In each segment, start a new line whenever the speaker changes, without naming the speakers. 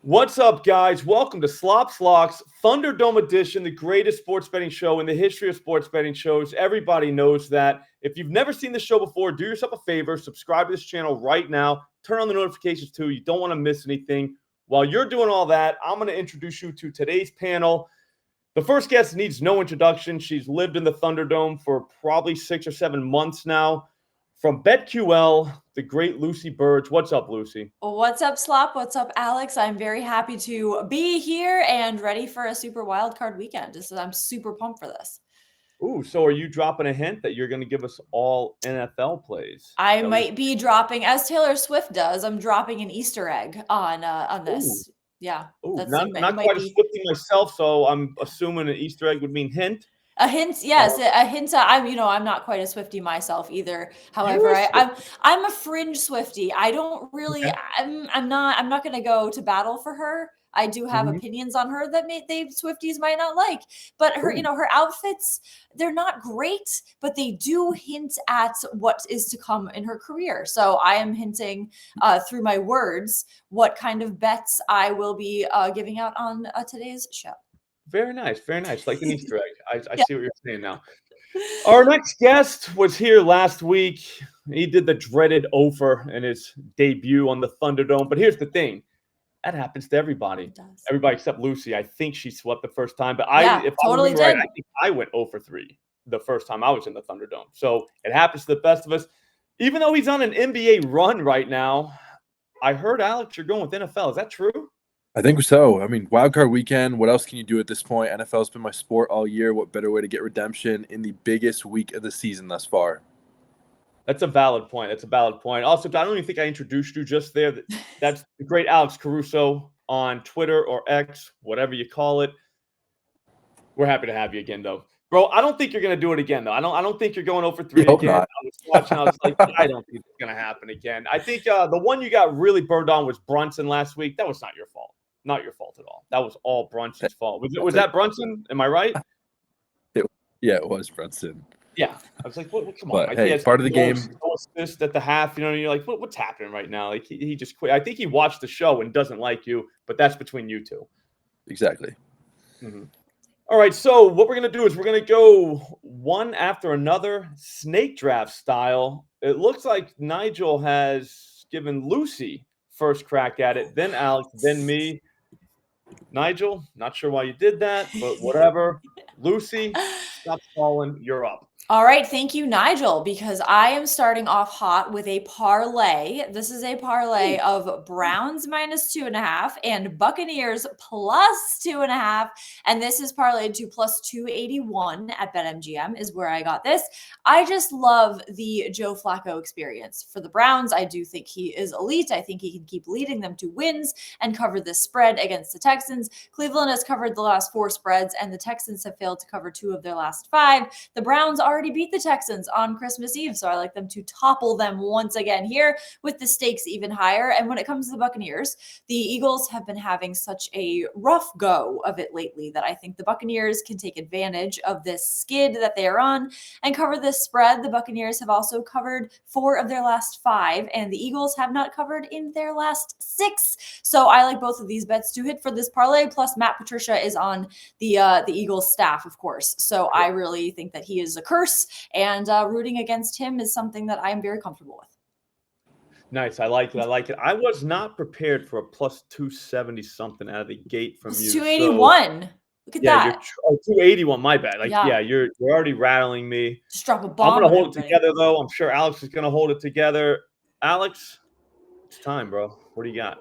What's up, guys? Welcome to Slop Slocks Thunderdome edition, the greatest sports betting show in the history of sports betting shows. Everybody knows that. If you've never seen the show before, do yourself a favor, subscribe to this channel right now. Turn on the notifications too. You don't want to miss anything. While you're doing all that, I'm going to introduce you to today's panel. The first guest needs no introduction. She's lived in the Thunderdome for probably 6 or 7 months now. From BetQL, the great Lucy Burdge. What's up, Lucy?
What's up, Slop? What's up, Alex? I'm very happy to be here and ready for a super wildcard weekend. I'm super pumped for this.
Ooh, so are you dropping a hint that you're going to give us all NFL plays?
I might be dropping, as Taylor Swift does, I'm dropping an Easter egg on this.
Ooh.
Yeah.
Ooh, not quite a Swiftie myself, so I'm assuming an Easter egg would mean hint.
A hint, yes, a hint. I'm not quite a Swiftie myself either. However, I'm a fringe Swiftie. I don't really.
Okay.
I'm not going to go to battle for her. I do have opinions on her that Swifties might not like, but her, her outfits, they're not great, but they do hint at what is to come in her career. So I am hinting through my words what kind of bets I will be giving out on today's show.
Very nice, very nice. Like an Easter egg. I see what you're saying now. Our next guest was here last week. He did the dreaded offer in his debut on the Thunderdome. But here's the thing. That happens to everybody. Everybody except Lucy. I think she swept the first time. But if
totally
I remember right, I think I went 0 for 3 the first time I was in the Thunderdome. So it happens to the best of us. Even though he's on an NBA run right now, I heard, Alex, you're going with NFL. Is that true?
I think so. I mean, wildcard weekend, what else can you do at this point? NFL's been my sport all year. What better way to get redemption in the biggest week of the season thus far?
That's a valid point. Also, I don't even think I introduced you just there. That's the great Alex Caruso on Twitter or X, whatever you call it. We're happy to have you again, though. Bro, I don't think you're going to do it again, though. I don't think you're going 0 for 3 again.
Not.
I was watching. I was like, I don't think it's going to happen again. I think the one you got really burned on was Brunson last week. That was not your fault. Not your fault at all. That was all Brunson's fault. Was that Brunson? Am I right?
It was Brunson.
Yeah. I was like, come on.
But, hey, part of the game.
Assist at the half, you're like, what's happening right now? Like, he just quit. I think he watched the show and doesn't like you, but that's between you two.
Exactly.
Mm-hmm. All right, so what we're going to do is we're going to go one after another, snake draft style. It looks like Nigel has given Lucy first crack at it, then Alex, then me. Nigel, not sure why you did that, but whatever. Lucy, stop stalling. You're up.
All right. Thank you, Nigel, because I am starting off hot with a parlay. This is a parlay of Browns -2.5 and Buccaneers +2.5. And this is parlayed to +281 at BetMGM is where I got this. I just love the Joe Flacco experience for the Browns. I do think he is elite. I think he can keep leading them to wins and cover this spread against the Texans. Cleveland has covered the last 4 spreads, and the Texans have failed to cover 2 of their last 5. The Browns already beat the Texans on Christmas Eve, so I like them to topple them once again here with the stakes even higher. And when it comes to the Buccaneers, the Eagles have been having such a rough go of it lately that I think the Buccaneers can take advantage of this skid that they are on and cover this spread. The Buccaneers have also covered 4 of their last 5, and the Eagles have not covered in their last 6. So I like both of these bets to hit for this parlay. Plus, Matt Patricia is on the Eagles staff, of course. So I really think that he is a curse. And rooting against him is something that I am very comfortable with.
Nice. I like it. I was not prepared for a +270 something out of the gate from you.
281. So, look at that.
281. My bad. You're already rattling me.
Just drop a bomb.
I'm going to hold it together, though. I'm sure Alex is going to hold it together. Alex, it's time, bro. What do you got?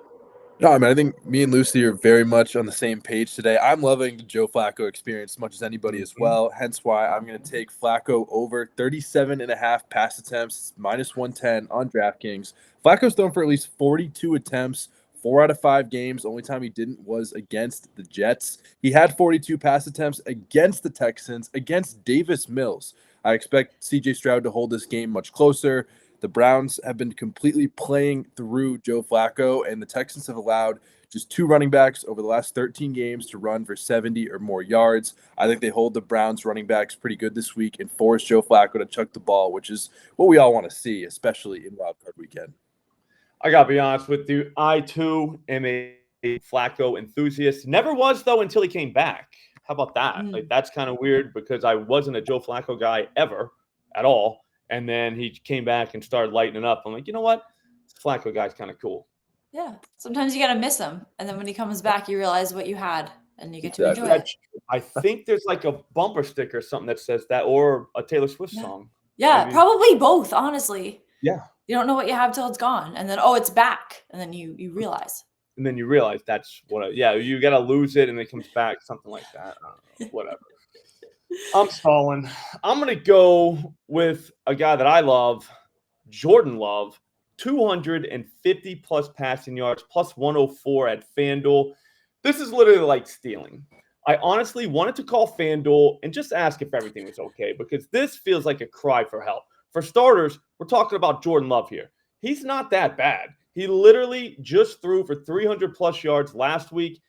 No, I mean, I think me and Lucy are very much on the same page today. I'm loving the Joe Flacco experience as much as anybody as well, hence why I'm going to take Flacco over 37.5 pass attempts, -110 on DraftKings. Flacco's thrown for at least 42 attempts, 4 out of 5 games. Only time he didn't was against the Jets. He had 42 pass attempts against the Texans, against Davis Mills. I expect C.J. Stroud to hold this game much closer. The Browns have been completely playing through Joe Flacco, and the Texans have allowed just 2 running backs over the last 13 games to run for 70 or more yards. I think they hold the Browns running backs pretty good this week and force Joe Flacco to chuck the ball, which is what we all want to see, especially in Wildcard weekend.
I got to be honest with you. I, too, am a Flacco enthusiast. Never was, though, until he came back. How about that? Like, that's kind of weird because I wasn't a Joe Flacco guy ever at all. And then he came back and started lighting up. I'm like, you know what? This Flacco guy's kind of cool.
Yeah. Sometimes you got to miss him. And then when he comes back, you realize what you had and you get to enjoy it.
I think there's like a bumper sticker or something that says that, or a Taylor Swift song.
Yeah, maybe. Probably both, honestly.
Yeah.
You don't know what you have till it's gone. And then, oh, it's back. And then you realize.
And then you realize that's what, you got to lose it and it comes back, something like that. I don't know, whatever. I'm stalling. I'm going to go with a guy that I love, Jordan Love, 250 plus passing yards, plus 104 at FanDuel. This is literally like stealing. I honestly wanted to call FanDuel and just ask if everything was okay because this feels like a cry for help. For starters, we're talking about Jordan Love here. He's not that bad. He literally just threw for 300 plus yards last week,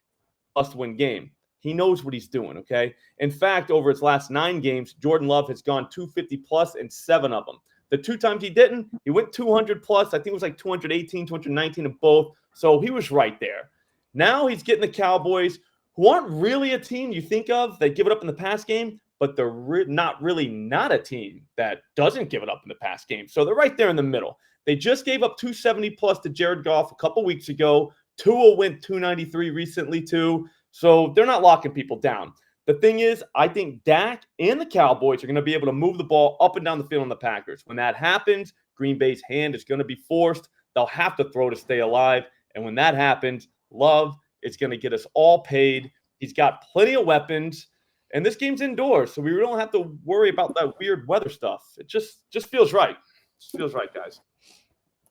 must-win game. He knows what he's doing, okay? In fact, over his last 9 games, Jordan Love has gone 250 plus in 7 of them. The 2 times he didn't, he went 200 plus. I think it was like 218, 219 in both. So he was right there. Now he's getting the Cowboys, who aren't really a team you think of that give it up in the pass game, but they're not a team that doesn't give it up in the pass game. So they're right there in the middle. They just gave up 270 plus to Jared Goff a couple weeks ago. Tua went 293 recently too. So they're not locking people down. The thing is, I think Dak and the Cowboys are going to be able to move the ball up and down the field on the Packers. When that happens, Green Bay's hand is going to be forced. They'll have to throw to stay alive. And when that happens, Love is going to get us all paid. He's got plenty of weapons. And this game's indoors, so we don't have to worry about that weird weather stuff. It just feels right. Just feels right, guys.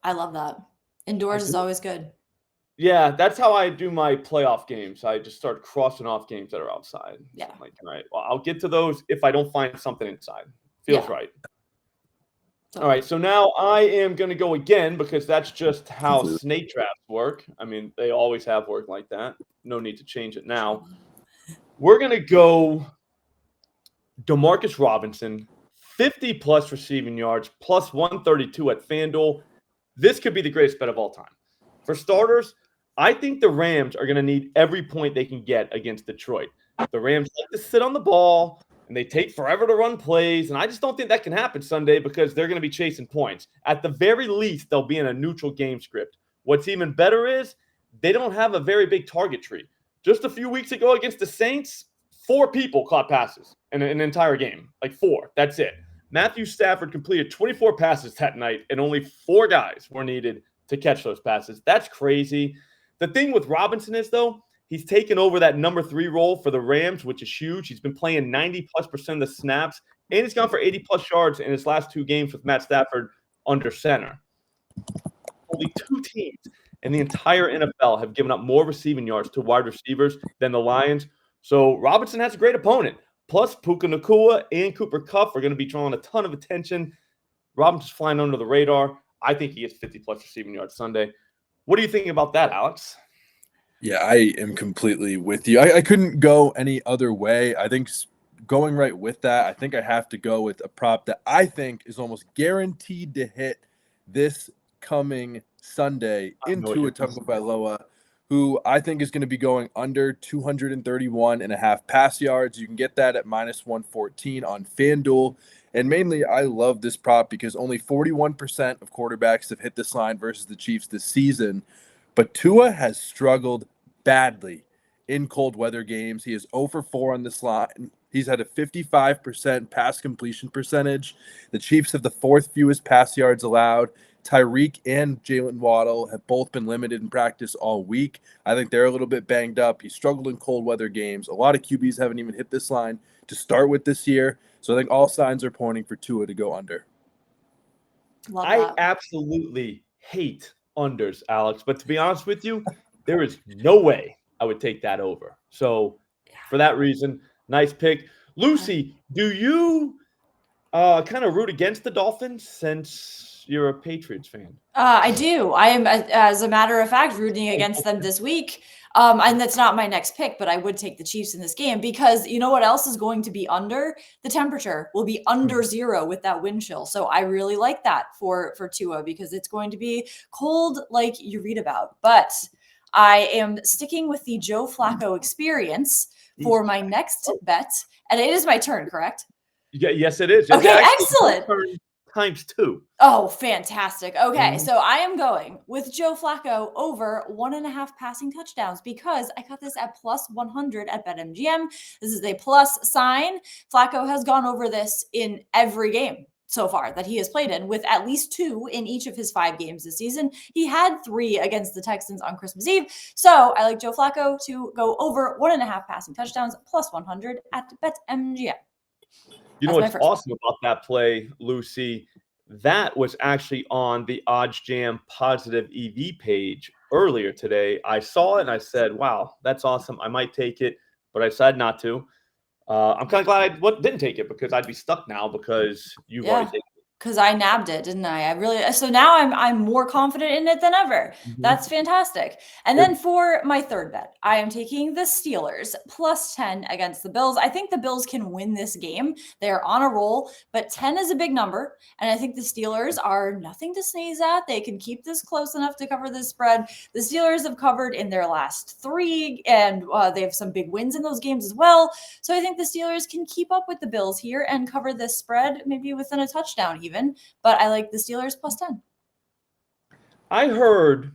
I love that. Indoors is always good.
Yeah, that's how I do my playoff games. I just start crossing off games that are outside.
Yeah.
So I'm like, all right, well, I'll get to those if I don't find something inside. Feels right. All right, so now I am going to go again because that's just how snake traps work. I mean, they always have worked like that. No need to change it now. We're going to go Demarcus Robinson, 50-plus receiving yards, plus 132 at FanDuel. This could be the greatest bet of all time. For starters, I think the Rams are going to need every point they can get against Detroit. The Rams like to sit on the ball, and they take forever to run plays, and I just don't think that can happen Sunday because they're going to be chasing points. At the very least, they'll be in a neutral game script. What's even better is they don't have a very big target tree. Just a few weeks ago against the Saints, 4 people caught passes in an entire game. Like 4. That's it. Matthew Stafford completed 24 passes that night, and only 4 guys were needed to catch those passes. That's crazy. The thing with Robinson is, though, he's taken over that number 3 role for the Rams, which is huge. He's been playing 90+% of the snaps, and he's gone for 80+ yards in his last 2 games with Matt Stafford under center. Only 2 teams in the entire NFL have given up more receiving yards to wide receivers than the Lions. So Robinson has a great opponent. Plus, Puka Nacua and Cooper Kupp are going to be drawing a ton of attention. Robinson's flying under the radar. I think he gets 50-plus receiving yards Sunday. What do you think about that, Alex?
Yeah, I am completely with you. I couldn't go any other way. I think going right with that, I think I have to go with a prop that I think is almost guaranteed to hit this coming Sunday into a Tagovailoa, who I think is going to be going under 231.5 pass yards. You can get that at minus 114 on FanDuel. And mainly, I love this prop because only 41% of quarterbacks have hit this line versus the Chiefs this season. But Tua has struggled badly in cold weather games. He is 0 for 4 on this line. He's had a 55% pass completion percentage. The Chiefs have the 4th fewest pass yards allowed. Tyreek and Jalen Waddle have both been limited in practice all week. I think they're a little bit banged up. He struggled in cold weather games. A lot of QBs haven't even hit this line to start with this year. So I think all signs are pointing for Tua to go under.
I absolutely hate unders, Alex. But to be honest with you, there is no way I would take that over. So for that reason, nice pick. Lucy, do you kind of root against the Dolphins since you're a Patriots fan?
I do. I am, as a matter of fact, rooting against them this week. And that's not my next pick, but I would take the Chiefs in this game because you know what else is going to be under? The temperature will be under 0 with that wind chill. So I really like that for Tua because it's going to be cold like you read about. But I am sticking with the Joe Flacco experience for my next bet. And it is my turn, correct?
Yeah, yes, it is.
Okay,
Actually,
excellent.
your turn times 2.
Oh, fantastic. Okay, so I am going with Joe Flacco over 1.5 passing touchdowns because I got this at plus 100 at BetMGM. This is a plus sign. Flacco has gone over this in every game so far that he has played in, with at least 2 in each of his 5 games this season. He had 3 against the Texans on Christmas Eve. So I like Joe Flacco to go over 1.5 passing touchdowns plus 100 at BetMGM.
You know what's awesome about that play, Lucy? That was actually on the Odds Jam positive EV page earlier today. I saw it and I said, wow, that's awesome. I might take it, but I decided not to. I'm kind of glad I didn't take it because I'd be stuck now because you've already taken it.
Because I nabbed it, didn't I? So now I'm more confident in it than ever. That's fantastic. And then for my third bet, I am taking the Steelers plus 10 against the Bills. I think the Bills can win this game. They're on a roll, but 10 is a big number. And I think the Steelers are nothing to sneeze at. They can keep this close enough to cover this spread. The Steelers have covered in their last 3, and they have some big wins in those games as well. So I think the Steelers can keep up with the Bills here and cover this spread, maybe within a touchdown even, but I like the Steelers plus 10.
I heard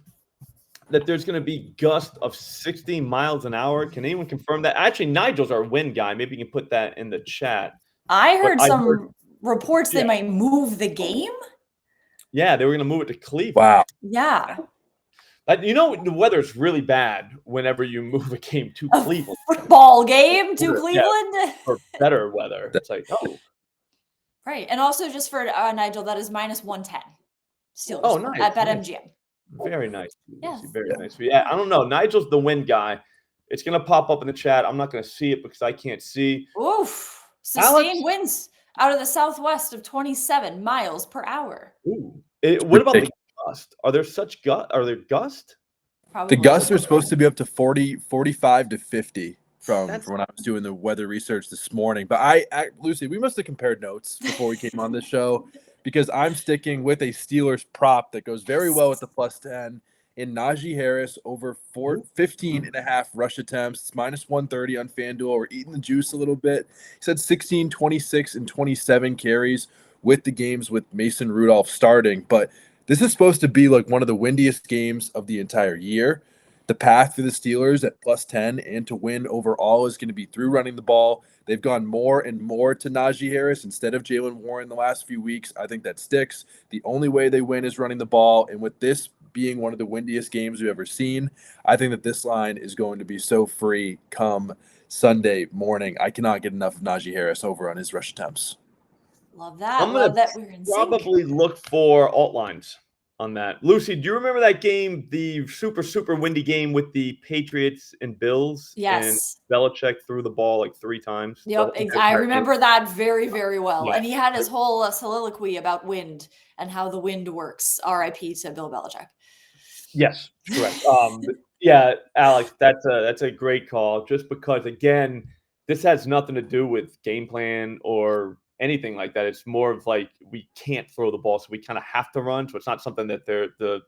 that there's going to be gusts of 60 miles an hour. Can anyone confirm that? Actually, Nigel's our wind guy. Maybe you can put that in the chat.
I heard some reports they might move the game.
Yeah, they were going to move it to Cleveland.
Wow.
Yeah.
You know, the weather's really bad whenever you move a game to Cleveland.
Football game to Cleveland?
Yeah, for better weather. It's like, oh.
Right. And also just for Nigel, that is minus 110. Steelers
nice.
At BetMGM.
Very nice.
Yes.
Very nice. Yeah, I don't know. Nigel's the win guy. It's going to pop up in the chat. I'm not going to see it because I can't see.
Oof. Sustained winds out of the southwest of 27 miles per hour.
Ooh. What about the gust? Are there gusts?
Probably.
The gusts are supposed to be up to 45 to 50 from when I was doing the weather research this morning. But Lucy, we must have compared notes before we came on this show because I'm sticking with a Steelers prop that goes very well with the plus 10 in Najee Harris over 15.5 rush attempts. It's minus 130 on FanDuel. We're eating the juice a little bit. He said 16, 26, and 27 carries with the games with Mason Rudolph starting. But this is supposed to be like one of the windiest games of the entire year. The path for the Steelers at plus 10 and to win overall is going to be through running the ball. They've gone more and more to Najee Harris instead of Jalen Warren the last few weeks. I think that sticks. The only way they win is running the ball. And with this being one of the windiest games we've ever seen, I think that this line is going to be so free come Sunday morning. I cannot get enough of Najee Harris over on his rush attempts.
Love that.
I'm going to probably look for alt lines on that. Lucy, do you remember that game, the super, super windy game with the Patriots and Bills?
Yes.
And Belichick threw the ball like 3 times.
Yep, I remember that very, very well.
Yeah.
And he had his whole soliloquy about wind and how the wind works. R.I.P. to Bill Belichick.
Yes, correct. Yeah, Alex, that's a great call. Just because, again, this has nothing to do with game plan or anything like that. It's more of like we can't throw the ball, so we kind of have to run. So it's not something that the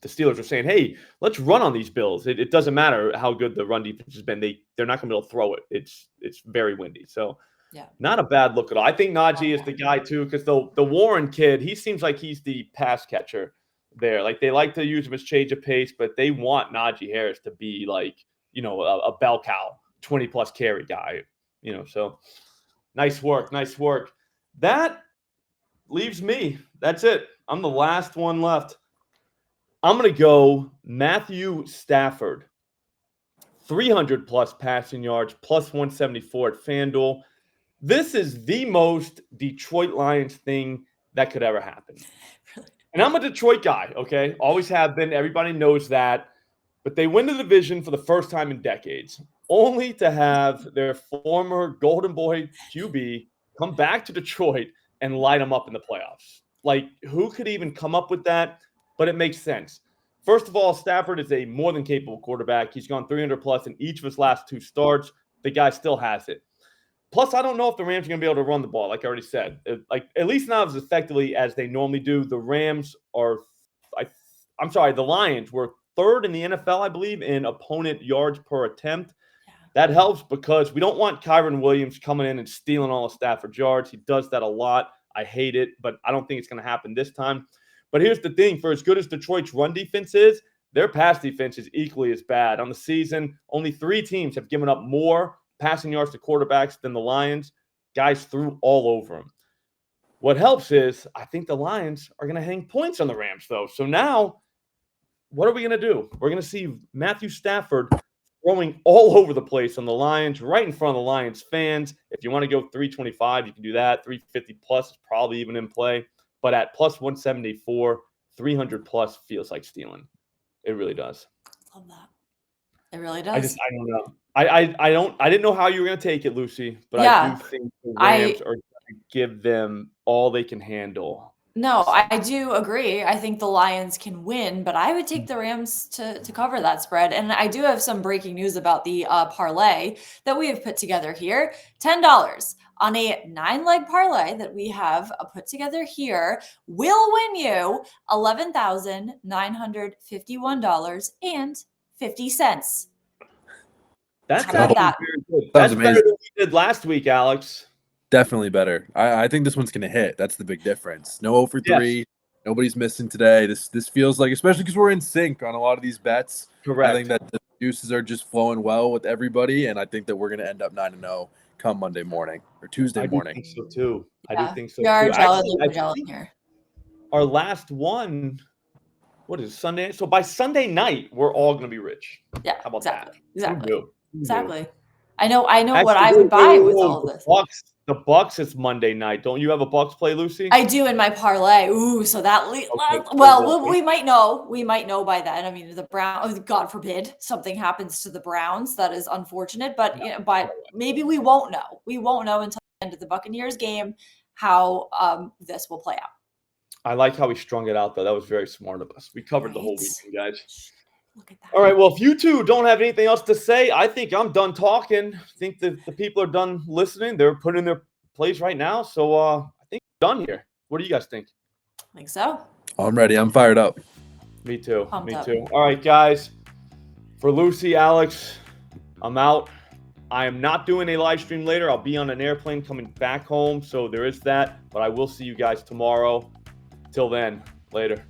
Steelers are saying, hey, let's run on these Bills. It doesn't matter how good the run defense has been. They're not going to be able to throw it. It's very windy. So
yeah,
not a bad look at all. I think Najee is the guy too, because the Warren kid, he seems like he's the pass catcher there. Like they like to use him as change of pace, but they want Najee Harris to be like, a bell cow, 20+ carry guy, so nice work. That leaves me. That's it. I'm the last one left. I'm going to go Matthew Stafford. 300+ passing yards, plus 174 at FanDuel. This is the most Detroit Lions thing that could ever happen. And I'm a Detroit guy, okay? Always have been. Everybody knows that. But they win the division for the first time in decades, only to have their former Golden Boy QB come back to Detroit and light them up in the playoffs. Like, who could even come up with that? But it makes sense. First of all, Stafford is a more than capable quarterback. He's gone 300+ in each of his last 2 starts. The guy still has it. Plus, I don't know if the Rams are going to be able to run the ball, like I already said. At least not as effectively as they normally do. The Lions were third in the NFL, I believe, in opponent yards per attempt. That helps because we don't want Kyron Williams coming in and stealing all of Stafford's yards. He does that a lot. I hate it, but I don't think it's going to happen this time. But here's the thing. For as good as Detroit's run defense is, their pass defense is equally as bad. On the season, only 3 teams have given up more passing yards to quarterbacks than the Lions. Guys threw all over them. What helps is I think the Lions are going to hang points on the Rams, though. So now, what are we going to do? We're going to see Matthew Stafford throwing all over the place on the Lions, right in front of the Lions fans. If you want to go 325, you can do that. 350 plus is probably even in play. But at plus 174, 300 plus feels like stealing. It really does.
Love that. It really does.
I don't know. I didn't know how you were going to take it, Lucy, but I do think the Rams are going to give them all they can handle.
No, I do agree. I think the Lions can win, but I would take the Rams to cover that spread. And I do have some breaking news about the parlay that we have put together here. $10 on a 9-leg parlay that we have put together here will win you $11,951.50.
That's
How about that?
very good. That's better than we did last week, Alex.
Definitely better. I think this one's going to hit. That's the big difference. No 0 for 3. Yes. Nobody's missing today. This feels like, especially because we're in sync on a lot of these bets.
Correct.
I think that the juices are just flowing well with everybody, and I think that we're going to end up 9-0 come Monday morning or Tuesday morning.
I do think so too.
Yeah.
I do think so
we are
too.
gelling here.
Our last one, what is it, Sunday? So by Sunday night, we're all going to be rich.
Yeah,
how about
that?
Exactly.
Exactly. I know actually, what I would buy with all of this.
The Bucks is Monday night. Don't you have a Bucks play, Lucy?
I do in my parlay. Ooh, so that we might know. We might know by then. I mean, the Browns. God forbid something happens to the Browns. That is unfortunate. But but maybe we won't know. We won't know until the end of the Buccaneers game how this will play out.
I like how we strung it out, though. That was very smart of us. We covered the whole weekend, guys.
Look at that.
All right, well, if you two don't have anything else to say, I think I'm done talking. I think the people are done listening. They're putting in their plays right now. So I think we're done here. What do you guys think?
I think so.
I'm ready. I'm fired up.
Me too.
Pumped
Me
up.
too. All right, guys. For Lucy, Alex, I'm out. I am not doing a live stream later. I'll be on an airplane coming back home. So there is that. But I will see you guys tomorrow. Till then, later.